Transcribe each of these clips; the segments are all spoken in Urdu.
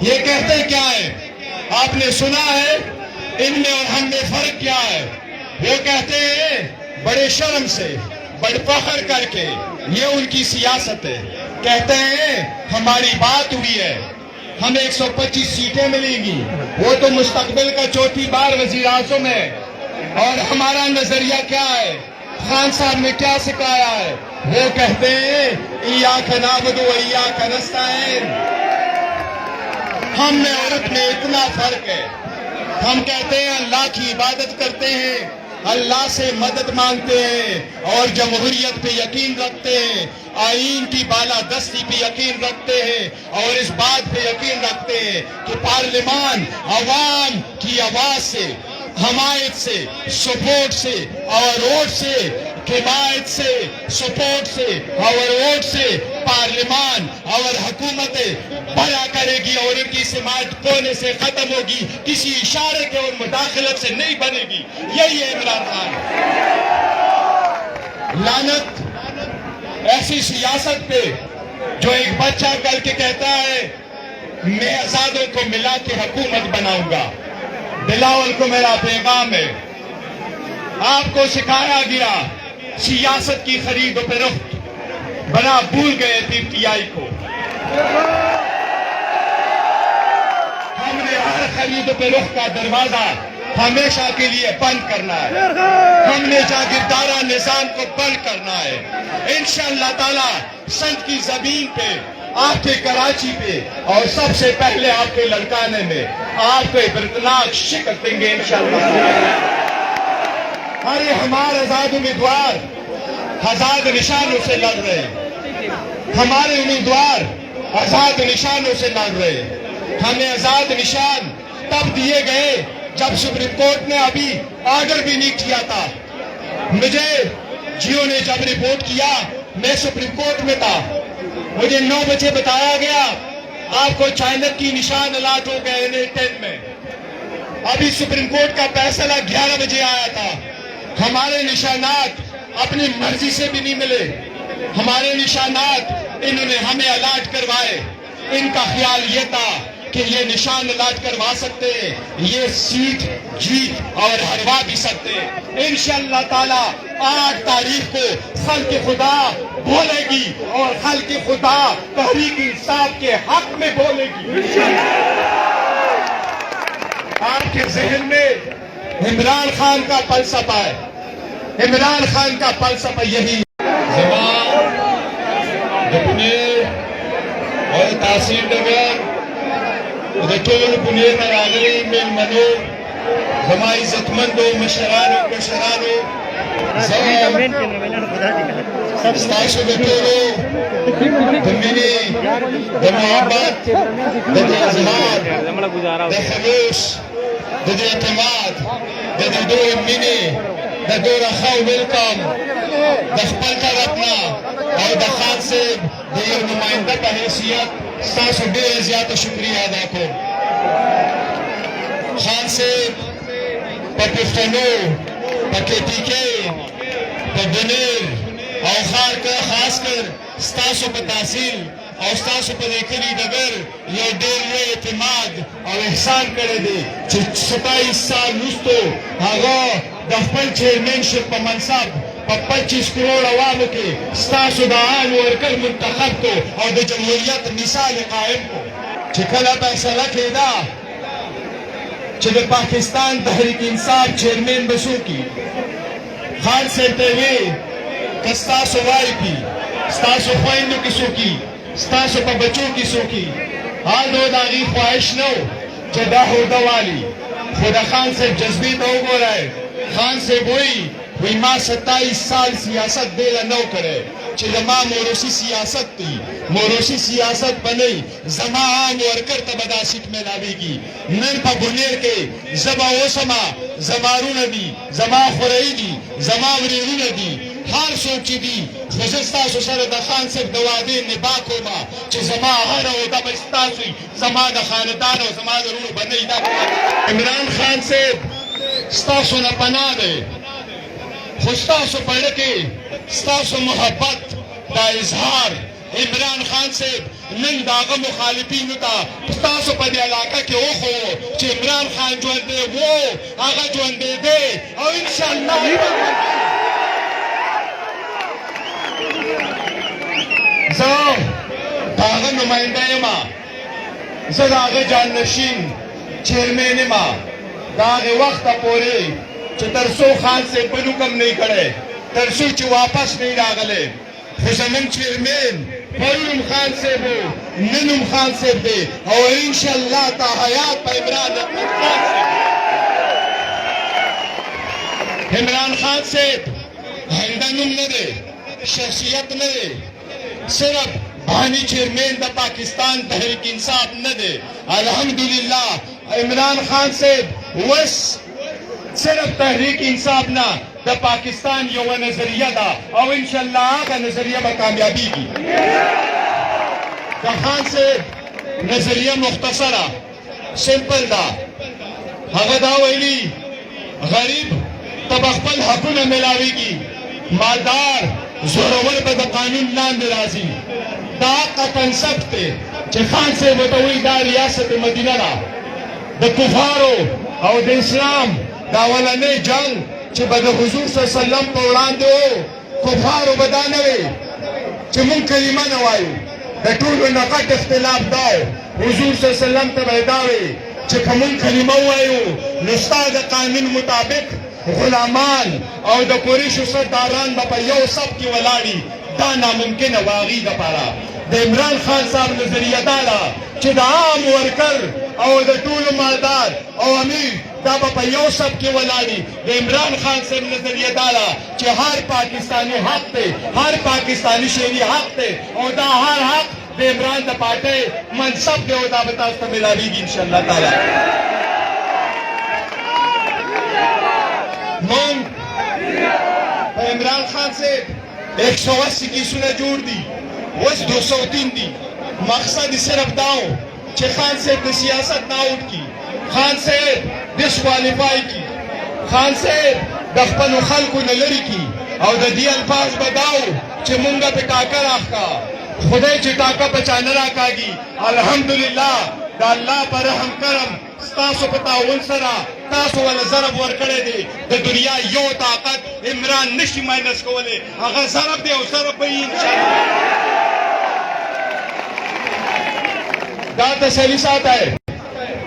یہ کہتے کیا ہے؟ آپ نے سنا ہے ان میں اور ہم میں فرق کیا ہے؟ وہ کہتے ہیں بڑے شرم سے، بڑے فخر کر کے، یہ ان کی سیاست ہے۔ کہتے ہیں ہماری بات ہوئی ہے، ہمیں 125 سیٹیں ملیں گی، وہ تو مستقبل کا چوتھی بار وزیر اعظم ہے۔ اور ہمارا نظریہ کیا ہے؟ خان صاحب نے کیا سکھایا ہے؟ وہ کہتے ہیں ایاک نعبد و ایاک نستعین۔ ہم میں اور ان میں اتنا فرق ہے۔ ہم کہتے ہیں اللہ کی عبادت کرتے ہیں، اللہ سے مدد مانگتے ہیں اور جمہوریت پہ یقین رکھتے ہیں، آئین کی بالادستی پہ یقین رکھتے ہیں اور اس بات پہ یقین رکھتے ہیں کہ پارلیمان عوام کی آواز سے، حمایت سے، سپورٹ سے اور ووٹ سے، حمایت سے، سپورٹ سے اور ووٹ سے پارلیمان اور حکومت بڑا کرے گی اور ان کی سماعت کونے سے ختم ہوگی، کسی اشارے کے اور مداخلت سے نہیں بنے گی۔ یہی ہے عمران خان۔ لعنت ایسی سیاست پہ جو ایک بچہ کر کے کہتا ہے میں آزادوں کو ملا کے حکومت بناؤں گا۔ بلاول کو میرا پیغام ہے، آپ کو سکھایا گیا سیاست کی خرید و فروخت، بنا بھول گئے PTI کو۔ ہم نے ہر خرید و فروخت کا دروازہ ہمیشہ کے لیے بند کرنا ہے، ہم نے جاگیردارہ نظام کو بند کرنا ہے۔ انشاءاللہ تعالی سندھ کی زمین پہ، آپ کے کراچی پہ اور سب سے پہلے آپ کے لڑکانے میں آپ کو عبرتناک شکست دیں گے انشاءاللہ۔ ارے ہمارے آزاد امیدوار آزاد نشانوں سے لڑ رہے ہیں، ہمارے امیدوار آزاد نشانوں سے لڑ رہے ہیں۔ ہمیں آزاد نشان تب دیے گئے جب سپریم کورٹ نے ابھی آرڈر بھی نہیں کیا تھا۔ مجھے جیو نے جب رپورٹ کیا میں سپریم کورٹ میں تھا، مجھے 9 بجے بتایا گیا آپ کو چائنا کی نشان الاٹ ہو گئے NA-10 میں۔ ابھی سپریم کورٹ کا فیصلہ 11 بجے آیا تھا۔ ہمارے نشانات اپنی مرضی سے بھی نہیں ملے، ہمارے نشانات انہوں نے ہمیں الاٹ کروائے۔ ان کا خیال یہ تھا کہ یہ نشان الاٹ کروا سکتے ہیں، یہ سیٹ جیت اور ہروا بھی سکتے ہیں۔ انشاءاللہ تعالی 8 تاریخ کو خلق خدا بولے گی اور خلق خدا تحریک انصاف کے حق میں بولے گی۔ آپ کے ذہن میں عمران خان کا فلسفہ ہے، عمران خان کا فلسفہ یہی زبان دپنیر اور تاثیر نگر رٹول پنیر راغلی من منو زما عزت مندو مشرانو کشرانو ستاسو دٹولو دمینی دمحبت داظہار دخلوص د اعتماد د دو مینی د دو رخاو ویلکم د خپل طرفنا او د خان صاحب د یو نمائندہ په حیثیت ستاسو ډېر زیاته شکریہ ادا کوم۔ خان صاحب په پښتنو په KTK په بنیر او خاص کر ستاسو په تحصیل او ستاسو په لیکلي ډګر یو ډېر لوی اعتماد او احسان کړی دی چې 27 سال وروستو هغه د خپل چیرمنشپ په منصب په 25 کروڑ عوامو کې ستاسو د عام ورکر منتخب کو او د جمهوریت مثال قائم کو چې کله فیصله کېده چې د پاکستان تحریک انصاف چیرمن به څوک وي، خان صاحب ته ویې که ستاسو وای کی، ستاسو خویندو کې څوک وي، ستاسو په بچو کې څوک وي، هغه د هغې خواهش نه و چې دا عہده والي، خو د خان صاحب جذبې ته وګورئ۔ خان صاحب وی ما 27 سال سیاست دیله نو کړی چې زما موروثي سیاست دی، موروثي سیاست به نه زما عام ورکر ته به دا سیټ میلاویږي۔ نن په بنیر کې زه به اوسمه، زما رونه دي، زما خورۍ دي، زما ورېرونه دي، هر څوک چې دي، خو زه ستاسو سره د خان صاحب د وعدې نبا کومه چې زما هره عہده به ستاسو وي، زما د خاندان او زما د رونو به نه وي۔ عمران خان صاحب ستاسو نه پناه دی، خو ستاسو په زړه کې ستاسو محبت دا اظهار عمران خان صاحب نن د هغه مخالفینو ته ستاسو په هغه ژوندی دی او انشاءالله زه د هغه نماینده یم زه د هغه جانشین چیرمین یم د هغې وخته پورې چې تر څو خان صاحب بل حکم نه یې کړی تر څو چې واپس نه یې راغلی خو زمونږ چیرمین پرون خان صاحب و نن هم خان صاحب دی او انشاءالله تا حیات په عمران خان صاحب عمران خان صاحب هنده نوم نه دی شخصیت نه دی صرف بانی چیرمین د پاکستان تحریک انصاف نه دی الحمدلله عمران خان صاحب وس صرف تحریک انصاف نه د پاکستان یوه نظریه ده او انشاءالله هغه نظریه به کامیابیږي د خان صاحب نظریه مختصره سمپل ده هغه دا ویلي غریب ته به خپل حقونه میلاویږي مالدار زورور به د قانون لاندې راځي دا قطعا ثبت دی چې خان صاحب ورته وایي دا ریاست مدینه ده د کفارو او د اسلام دا اولنی جنگ چې به د حضور صلی الله علیه وسلم په وړاندې و کفارو به دا نه وي چې مونږ کلمه نه وایو د ټولو نه غټ اختلاف دا حضور صلی الله علیه وسلم ته به یې دا وي چې که مونږ کلمه ووایو نو ستا د قانون مطابق غلامان او د قریشو سرداران به په یو صف کې ولاړي دا ناممکنه و هغې دپاره د عمران خان صاحب نظریه دا ده چې د عام ورکر او د ټولو مالدار او امیر دا به په یو صف کې ولاړي د عمران خان صاحب نظریه دا ده چې هر پاکستانی حق دی هر پاکستانی شهري حق دی او دا هر حق د عمران د پارټۍ منصب دی او دا به تاسو ته میلاویږي انشاءالله تعالی مونږ په عمران خان صاحب 180 کیسونه جوړ دي اوس 203 دي مقصد یې صرف دا و چې خان صاحب د سیاست نه آوټ کړي خان صاحب ډسکوالیفای کړي خان صاحب د خپلو خلکو نه لرې کړي او د دې الفاظ به دا و چې مونږ پې ټاکه راښکا خدای چې ټاکه په چا نه راکاږي الحمدلله د الله په رحم کرم ستاسو په تعاون سره تاسو ول ضرب ورکړی دی د دنیا یو طاقت عمران نشي ماینس کولی هغه ضرب دی او ضرب به یې انشاءالله دا تسلی ساته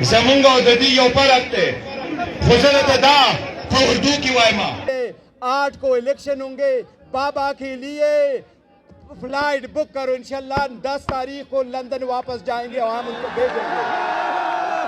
زمونږ او د دې یو فرق دی خو زه درته دا په اردو کې وایم 8 کو الیکشن ہوں گے بابا کے لیے فلائٹ بک کرو انشاءاللہ 10 تاریخ کو لندن واپس جائیں گے اور ہم ان کو بھیجیں گے